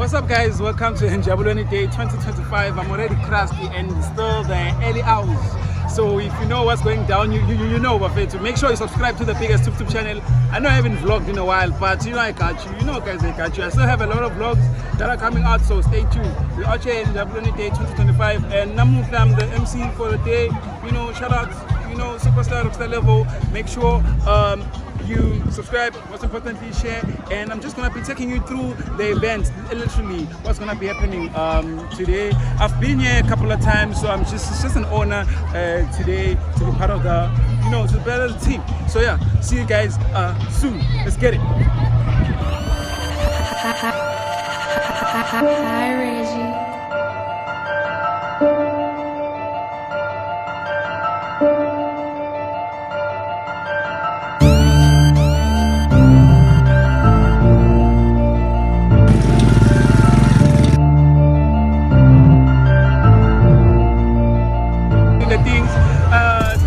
What's up, guys? Welcome to Enjabulweni Day 2025. I'm already crusty and still the early hours. So if you know what's going down, you know about it. So make sure you subscribe to the biggest TubeTube channel. I know I haven't vlogged in a while, but you know I got you. You know, guys, I got you. I still have a lot of vlogs that are coming out, so stay tuned. We're out here in Enjabulweni Day 2025, and I'm the MC for the day. You know, shout out, you know, superstar, rockstar level. Make sure you subscribe, most importantly share, and I'm just gonna be taking you through the event, literally what's gonna be happening today. I've been here a couple of times, so it's just an honor today to be part of the, you know, to be part of the team. So yeah, see you guys soon. Let's get it. Hi, Reggie.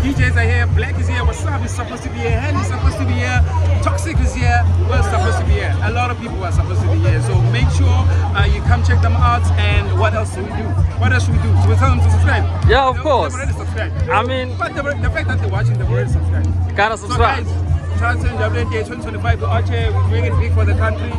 DJs are here, Black is here, What's Up is supposed to be here, Hell is supposed to be here, Toxic is here, we're supposed to be here. A lot of people are supposed to be here, so make sure you come check them out. And what else do we do? What else should we do? Should we tell them to subscribe? Yeah, of course. They've already subscribed. I mean, but the fact that they're watching, they've already subscribed. You gotta subscribe. So guys, shout out to Enjabulweni Day 2025. We're out here, we're doing it big for the country.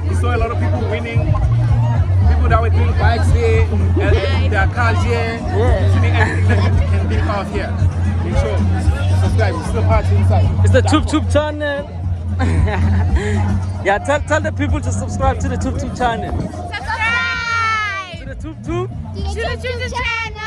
We saw a lot of people winning. People that were doing bikes here, their cars here, doing everything that you can think of here. Make sure you subscribe, it's still party inside. It's the TubeTube channel. Yeah, tell the people to subscribe to the TubeTube channel. Subscribe To the TubeTube. to the YouTube channel.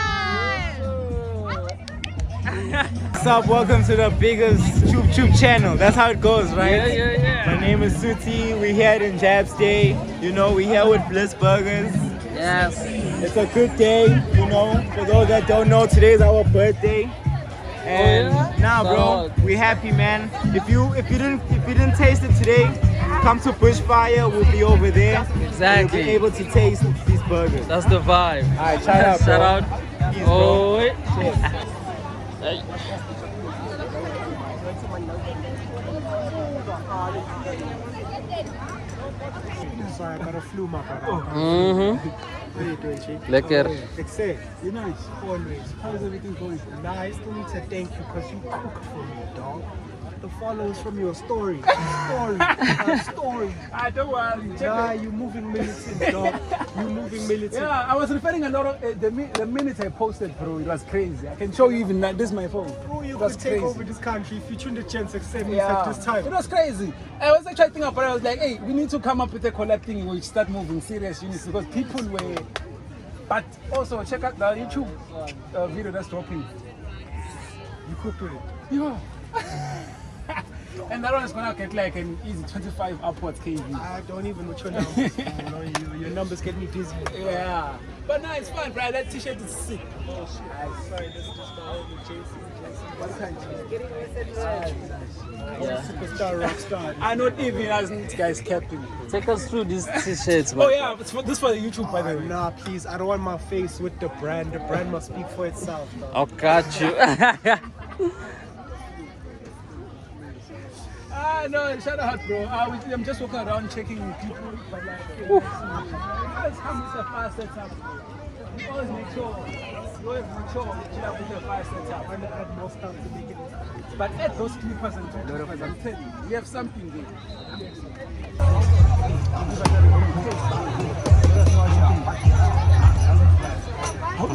What's up? Welcome to the biggest TubeTube channel. That's how it goes, right? Yeah. My name is Suti. We're here in Jabs Day. You know, we're here with Bliss Burgers. Yes. It's a good day, you know. For those that don't know, today's our birthday. And bro, we're happy, man. If you didn't taste it today, come to Bushfire. We'll be over there. Exactly. You'll be able to taste these burgers. That's the vibe. All right, shout out, bro. Shout out. Peace, bro. Hey. Sorry, I got a flu, my brother. How you doing, Chief? Lekker. Except, you know, it's always. How's everything going? Nah, I still need to thank you because you cook for me, dog. The follows from your story. Story. Don't worry. Nah, you moving militant, dog. You moving militant. Yeah, I was referring a lot of the minute I posted, bro. It was crazy. I can show you even like this is my phone. Oh, you It was could take crazy. over this country if you tune the chance to accept me Yeah, at this time. it was crazy. I was actually thinking about it. I was like, hey, we need to come up with a collab thing where we start moving serious units because people were. But also check out the YouTube video that's dropping. You cooked with it. Yeah. And that one is gonna get like an easy 25 upwards kV. I don't even know your numbers. You know, your numbers get me dizzy. Yeah. But no, it's fun, bro. That t-shirt is sick. Oh shit. Sorry, this is just my own Jason. What country? Yeah. Superstar, rockstar. I not even as guys captain. Take us through these t-shirts, Oh man. yeah, this for the YouTube by the way. Nah, please. I don't want my face with the brand. The brand must speak for itself. Dog. I'll catch you. No, shout out, bro. I'm just walking around checking people, but like, always come with a fire setup. You always make sure you chill out with a fire setup. And add more stuff to make it. But add those clippers and clippers, I'm telling you, we have something there.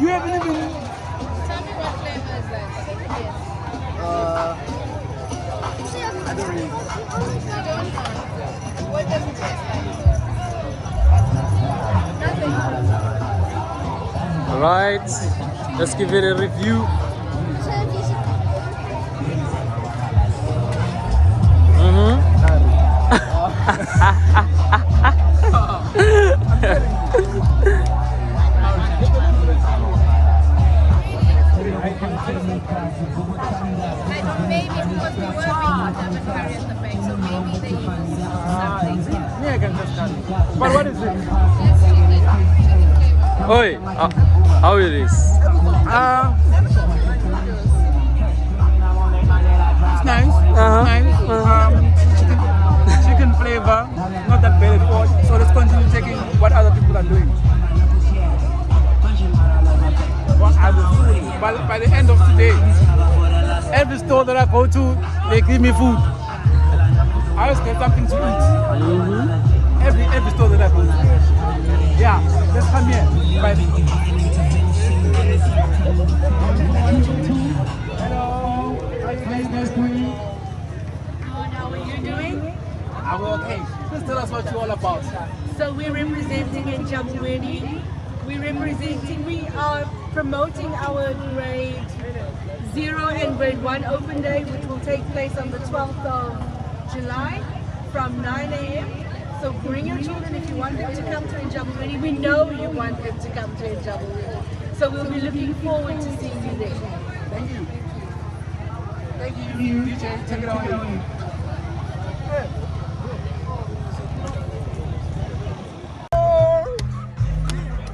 You haven't even. Tell me what flavor is that? I don't really know. What does it taste like? Nothing. Right. Let's give it a review. Maybe because we were making them and carry at the bank, so maybe they use something. Yeah, I can just carry. But what is it? Oi, how it is? It's nice. It's nice. Chicken flavor, not that bad at all. So let's continue taking what doing? What are the food? By the end of today, every store that I go to, they give me food. I always get something to eat. Every store that I go to. Yeah, let's come here. Bye. Hello, how you guys doing? How are you doing? I'm okay. Please tell us what you're all about. So we're representing Enjabulweni. We are promoting our grade 0 and grade 1 open day, which will take place on the 12th of July from 9 a.m. So bring your children if you want them to come to Enjabulweni. We know you want them to come to Enjabulweni. So we'll be looking forward to seeing you there. Thank you. Thank you. DJ, take it away.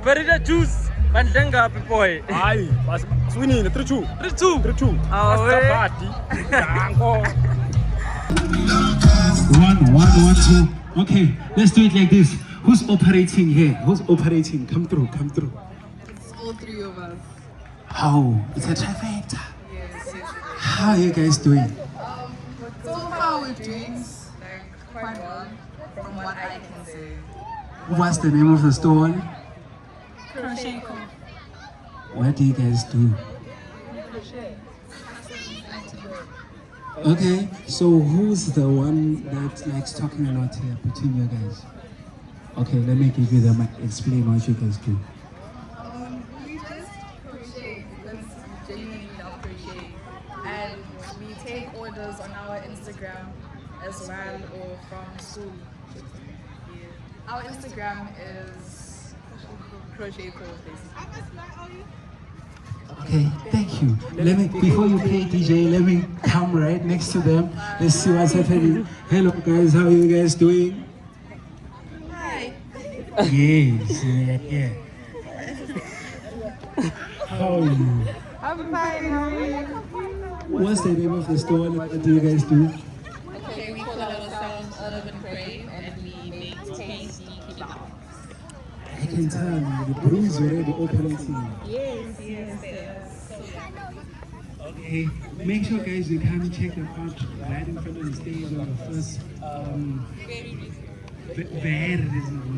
Where is the juice? Bandenga boy. Aye, swinging 3-2. 3-2. 3-2. Oh, One, two. Okay, let's do it like this. Who's operating here? Who's operating? Come through. It's all three of us. Oh, it's a trifecta. Yes. How are you guys doing? So far we're doing quite well from what I can say. What's the name of the store? Crochet. What do you guys do? Okay, so who's the one that likes talking a lot here between you guys? Okay, let me give you the mic. Explain what you guys do. We just crochet because we genuinely love crochet, and we take orders on our Instagram as well or from school. Yeah. Our Instagram is crochet pros basically. Okay, thank you. Let me, before you play DJ, let me come right next to them. Let's see what's happening. Hello guys, how are you guys doing? Hi. Yes, yeah. How are you? I'm fine. How are you? What's the name of the store? What do you guys do? Okay, we call ourselves Urban Crave and we make tasty kebab. I can tell the breeze already operating. Yes. Okay, make sure guys you come check them out right in front of the stage on the first very reasonable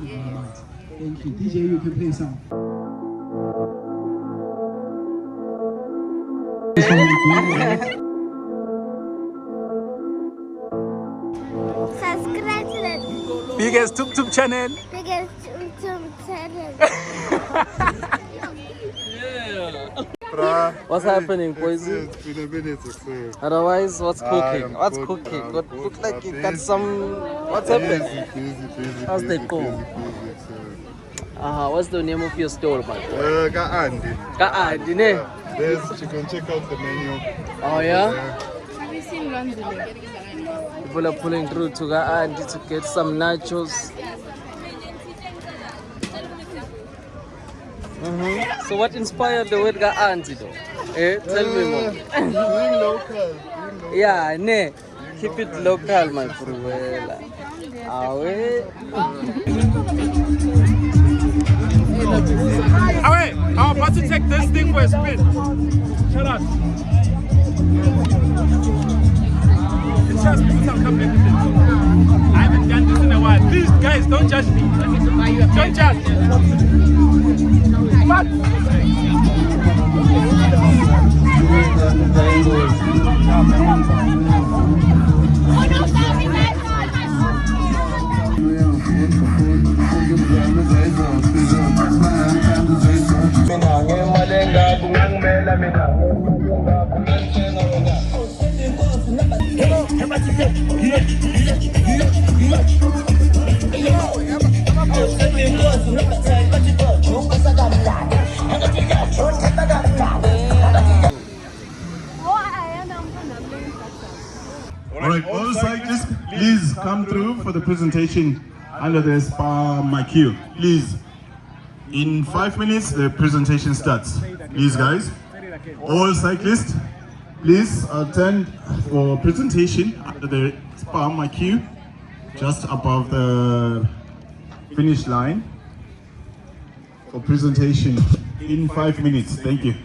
amount. Thank you. DJ, you can play some. Subscribe to the Biggest TubeTube channel. biggest YouTube channel. What's happening, boys? It's been a minute or so. Otherwise, what's cooking? I'm What's good, cooking? I'm What good, looks like I'm you got busy. some. What's happening? Busy. How's they go? What's the name of your store, man? Got Andy. Andy, ne? There's, you can check out the menu. Oh yeah. Have you seen London? People are pulling through to Andy to get some nachos. So what inspired the word Andy though? Tell me more. Being local. Yeah, ne. Keep it local, my friend. Alright, I'm about to take this thing for a spin. Shut up. It's just people are coming with it. I haven't done this in a while. Please, guys, don't judge me. Don't judge. What? Alright, all cyclists, please come through for the presentation under the spa my queue. Please. In 5 minutes, the presentation starts. Please, guys. All cyclists, please attend for presentation under the spa my queue, just above the finish line. for presentation in 5 minutes. Thank you.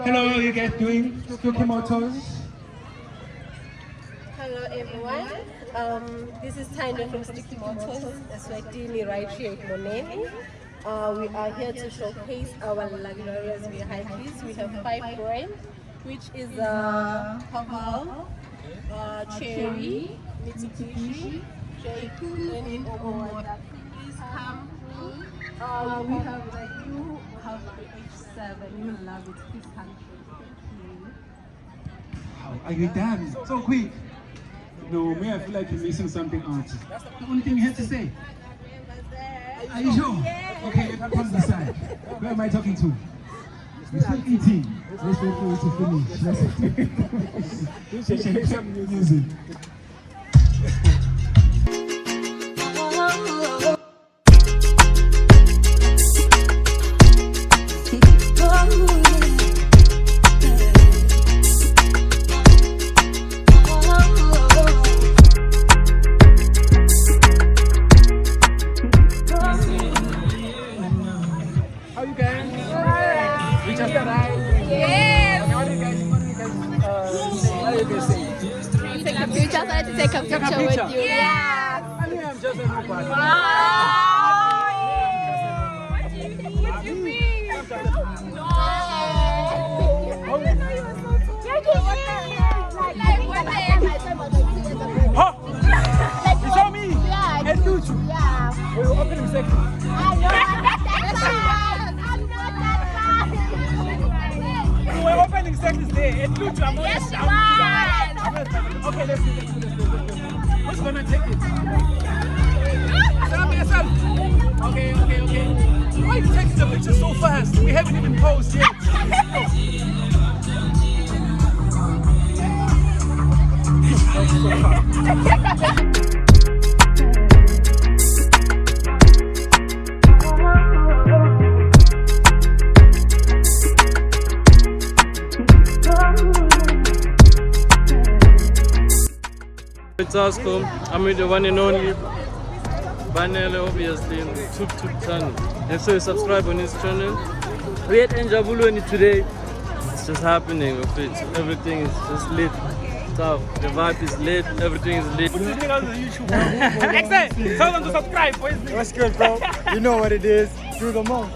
Hello, how are you guys doing? Cookie Motors. Hello everyone, this is Tanya from Sticky Motors, Eswatini right here at Moneni. We are here to showcase our luxurious vehicles. We have 5 brands, which is Haval, Cherry, Mitsubishi, J2 and Omoda. Please come through. We have you have the H7, you will love it. Please come through. Thank you. Are you done? So quick. No, me, I feel like you're missing something out. That's the only thing you have to say. Are you sure? Okay, you can come this side. Who am I talking to? We're still eating. Let's wait for you to finish. Let's check some music. Take a picture with you. Yeah. I mean, I'm just a nobody. What do you mean? No. Huh? You saw me? Yeah. And YouTube? Yeah. We were opening seconds. I know. I'm not that bad. We were opening seconds there. And YouTube, I'm Yes, you are. Okay, let's do. Who's gonna take it? Set up yourself. Okay. Why are you taking the picture so fast? We haven't even posed yet. Thasko, I'm with the one and only Banele, obviously, in the TubeTube channel. And so subscribe on his channel. We're at Enjabulweni today. It's just happening with it. Everything is just lit. Tough. The vibe is lit. Everything is lit. Excellent. Tell them to subscribe. What's good, bro? You know what it is. Do the most.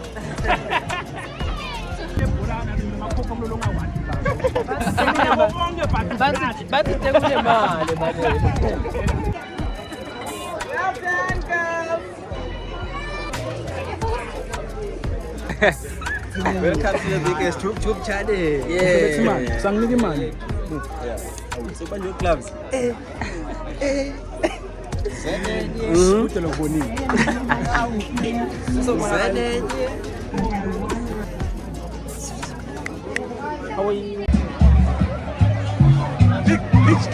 Welcome to the biggest TubeTube channel. Yeah. Some money. So when you clubs. How are you?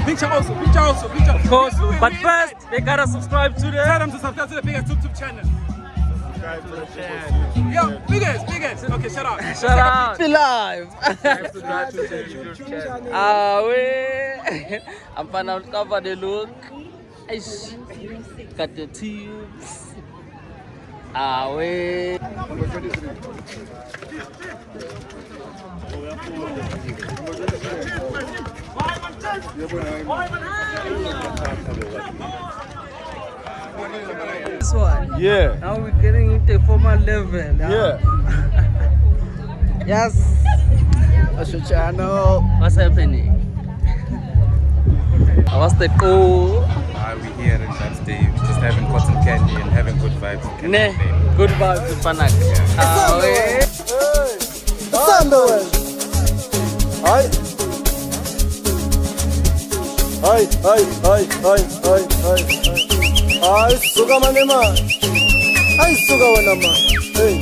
Picture also. Of course, but first, they gotta subscribe to Tell the... them to subscribe to the biggest TubeTube channel. Subscribe to the channel. Yo, biggest. Okay, shut up. Shut up. Be live. I'm gonna cover the look. Ish. Got the tubes. Away. This one. Yeah. Now we're getting into formal level. Yeah. Yes. What's your channel? What's happening? What's the goal? We're here in that stage, just having cotton candy and having good vibes. Ne, good vibes to Panak. Ay, suga manema. Ay, suga wanama. Hey,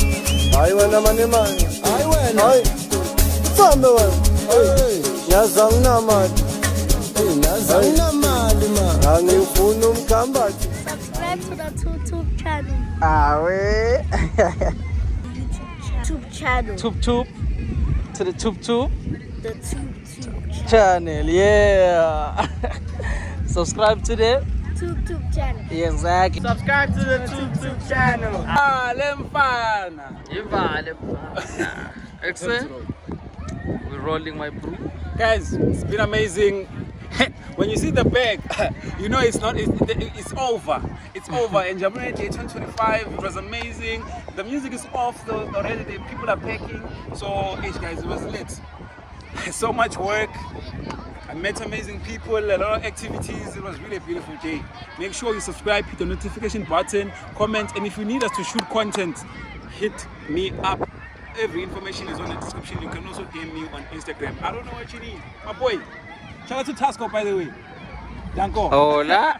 ay wanama nema. Ay wana. Ay, sambe wana. Hey, yazang namali. Hey, yazang namali ma. Angifuna umkhambathi. Subscribe to the TubeTube channel. Awe. YouTube channel. TubeTube. To the TubeTube The TubeTube channel. channel, yeah. Subscribe to the TubeTube channel. exactly. Subscribe to the TubeTube channel. Lemfana. Excellent. We're rolling my brew. Guys, it's been amazing. When you see the bag, you know it's not. It's over. It's over. Enjabulweni Day 2025. It was amazing. The music is off though already. The people are packing. So, guys, it was lit. So much work. I met amazing people. A lot of activities. It was really a beautiful day. Make sure you subscribe, hit the notification button, comment, and if you need us to shoot content, hit me up. Every information is on the description. You can also DM me on Instagram. I don't know what you need. My boy. Shout out to Thasko, by the way. Danko. Hola.